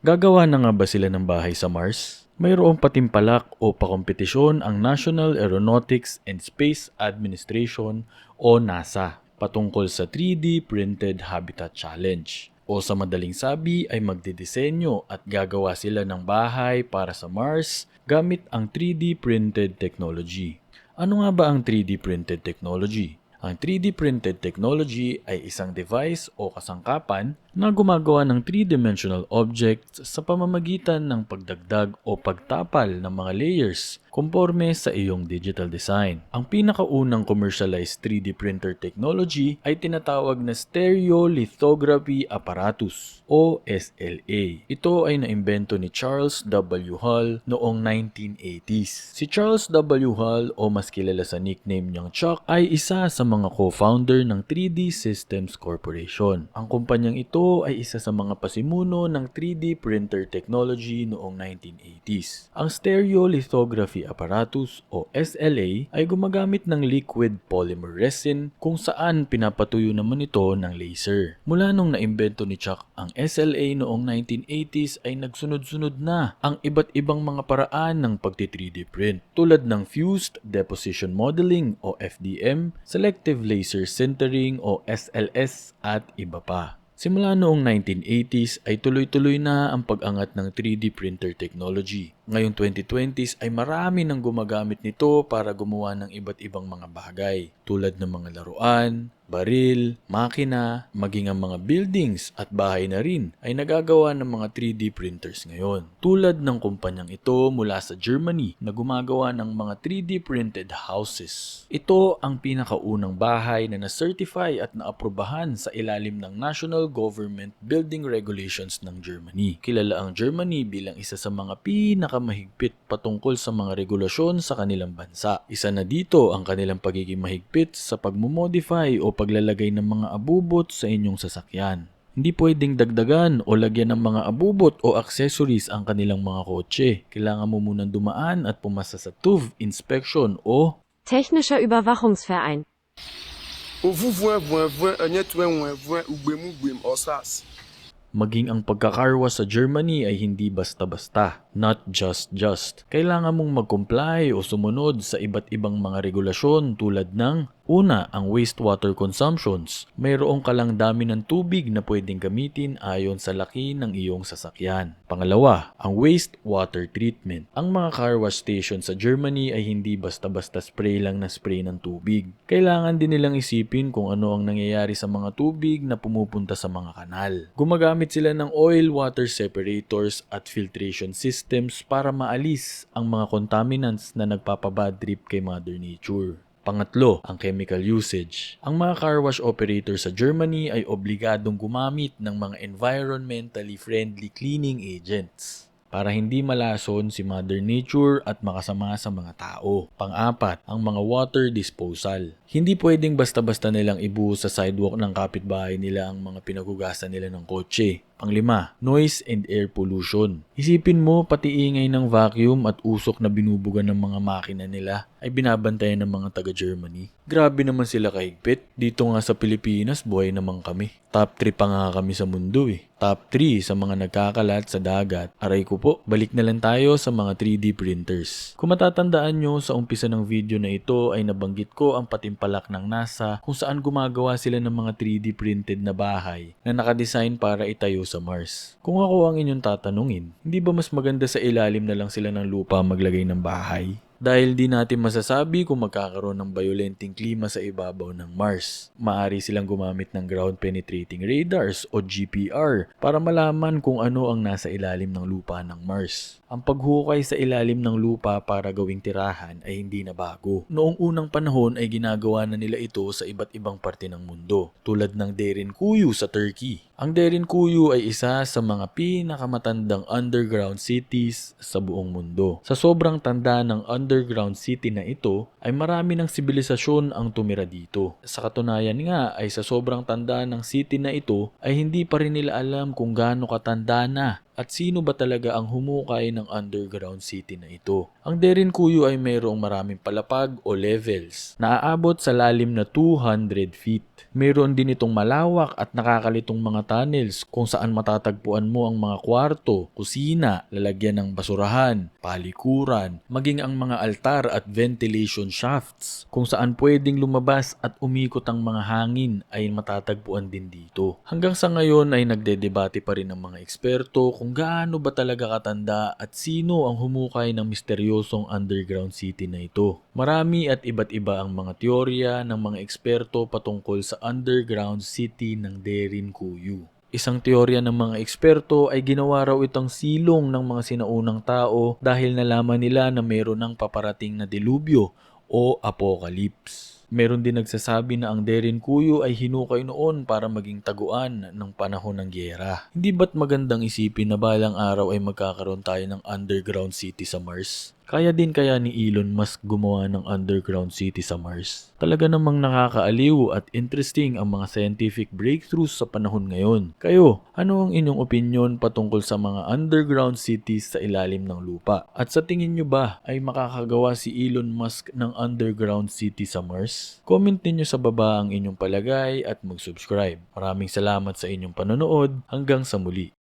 Gagawa na nga ba sila ng bahay sa Mars? Mayroong patimpalak o pakompetisyon ang National Aeronautics and Space Administration o NASA patungkol sa 3D Printed Habitat Challenge. O sa madaling sabi ay magdidisenyo at gagawa sila ng bahay para sa Mars gamit ang 3D printed technology. Ano nga ba ang 3D printed technology? Ang 3D printed technology ay isang device o kasangkapan na gumagawa ng 3-dimensional objects sa pamamagitan ng pagdagdag o pagtapal ng mga layers konforme sa iyong digital design. Ang pinakaunang commercialized 3D printer technology ay tinatawag na Stereolithography Apparatus o SLA. Ito ay naimbento ni Charles W. Hall noong 1980s. Si Charles W. Hall o mas kilala sa nickname niyang Chuck ay isa sa mga co-founder ng 3D Systems Corporation. Ang kumpanyang ito ay isa sa mga pasimuno ng 3D printer technology noong 1980s. Ang Stereolithography Apparatus o SLA ay gumagamit ng liquid polymer resin kung saan pinapatuyo naman ito ng laser. Mula nung naimbento ni Chuck ang SLA noong 1980s ay nagsunod-sunod na ang iba't ibang mga paraan ng pagti-3D print tulad ng Fused Deposition Modeling o FDM, Selective Laser Sintering o SLS at iba pa. Simula noong 1980s ay tuloy-tuloy na ang pag-angat ng 3D printer technology. Ngayong 2020s ay marami nang gumagamit nito para gumawa ng iba't ibang mga bagay tulad ng mga laruan, baril, makina, maging ang mga buildings at bahay na rin ay nagagawa ng mga 3D printers ngayon. Tulad ng kumpanyang ito mula sa Germany na gumagawa ng mga 3D printed houses. Ito ang pinakaunang bahay na na-certify at naaprubahan sa ilalim ng National Government Building Regulations ng Germany. Kilala ang Germany bilang isa sa mga pinakamahigpit patungkol sa mga regulasyon sa kanilang bansa. Isa na dito ang kanilang pagiging mahigpit sa pagmumodify o paglalagay ng mga abubot sa inyong sasakyan. Hindi pwedeng dagdagan o lagyan ng mga abubot o accessories ang kanilang mga kotse. Kailangan mo munang dumaan at pumasa sa TÜV inspection o Technischer Überwachungsverein. maging ang pagkakarwas sa Germany ay hindi basta-basta, not just. Kailangan mong mag-comply o sumunod sa iba't ibang mga regulasyon tulad ng una, ang wastewater consumptions. Mayroong kalang dami ng tubig na pwedeng gamitin ayon sa laki ng iyong sasakyan. Pangalawa, ang wastewater treatment. Ang mga car wash station sa Germany ay hindi basta-basta spray lang na spray ng tubig. Kailangan din nilang isipin kung ano ang nangyayari sa mga tubig na pumupunta sa mga kanal. Gumagamit sila ng oil-water separators at filtration systems para maalis ang mga contaminants na nagpapabad trip kay Mother Nature. Pangatlo, ang chemical usage. Ang mga car wash operators sa Germany ay obligadong gumamit ng mga environmentally friendly cleaning agents para hindi malason si Mother Nature at makasama sa mga tao. Pang-apat, ang mga water disposal. Hindi pwedeng basta-basta nilang ibuhos sa sidewalk ng kapitbahay nila ang mga pinaghugasan nila ng kotse. Panglima, noise and air pollution. Isipin mo pati ingay ng vacuum at usok na binubugan ng mga makina nila ay binabantayan ng mga taga-Germany. Grabe naman sila kahigpit. Dito nga sa Pilipinas, buhay naman kami. Top 3 pa nga kami sa mundo eh. Top 3 sa mga nagkakalat sa dagat. Aray ko po, balik na lang tayo sa mga 3D printers. Kung matatandaan nyo, sa umpisa ng video na ito ay nabanggit ko ang patimpalak ng NASA kung saan gumagawa sila ng mga 3D printed na bahay na nakadesign para itayo sa Mars. Kung ako ang inyong tatanungin, hindi ba mas maganda sa ilalim na lang sila ng lupa maglagay ng bahay? Dahil di natin masasabi kung magkakaroon ng violenting klima sa ibabaw ng Mars. Maaari silang gumamit ng ground penetrating radars o GPR para malaman kung ano ang nasa ilalim ng lupa ng Mars. Ang paghukay sa ilalim ng lupa para gawing tirahan ay hindi na bago. Noong unang panahon ay ginagawa na nila ito sa iba't ibang parte ng mundo, tulad ng Derinkuyu sa Turkey. Ang Derinkuyu ay isa sa mga pinakamatandang underground cities sa buong mundo. Sa sobrang tanda ng underground city na ito, ay marami ng sibilisasyon ang tumira dito. Sa katunayan nga ay sa sobrang tanda ng city na ito, ay hindi pa rin nila alam kung gaano katanda na At sino ba talaga ang humukay ng underground city na ito? Ang Derinkuyu ay mayroong maraming palapag o levels na aabot sa lalim na 200 feet. Mayroon din itong malawak at nakakalitong mga tunnels kung saan matatagpuan mo ang mga kwarto, kusina, lalagyan ng basurahan, palikuran, maging ang mga altar at ventilation shafts kung saan pwedeng lumabas at umikot ang mga hangin ay matatagpuan din dito. Hanggang sa ngayon ay nagdedebate pa rin ang mga eksperto kung gaano ba talaga katanda at sino ang humukay ng misteryosong underground city na ito. Marami at iba't iba ang mga teorya ng mga eksperto patungkol sa underground city ng Derinkuyu. Isang teorya ng mga eksperto ay ginawa raw itong silong ng mga sinaunang tao dahil nalaman nila na mayroon ng paparating na delubyo o apocalypse. Meron din nagsasabi na ang Derinkuyu ay hinukay noon para maging taguan ng panahon ng gyera. Hindi ba't magandang isipin na balang araw ay magkakaroon tayo ng underground city sa Mars? Kaya din kaya ni Elon Musk gumawa ng underground city sa Mars? Talaga namang nakakaaliw at interesting ang mga scientific breakthroughs sa panahon ngayon. Kayo, ano ang inyong opinion patungkol sa mga underground cities sa ilalim ng lupa? At sa tingin nyo ba ay makakagawa si Elon Musk ng underground city sa Mars? Comment ninyo sa baba ang inyong palagay at mag-subscribe. Maraming salamat sa inyong panonood. Hanggang sa muli.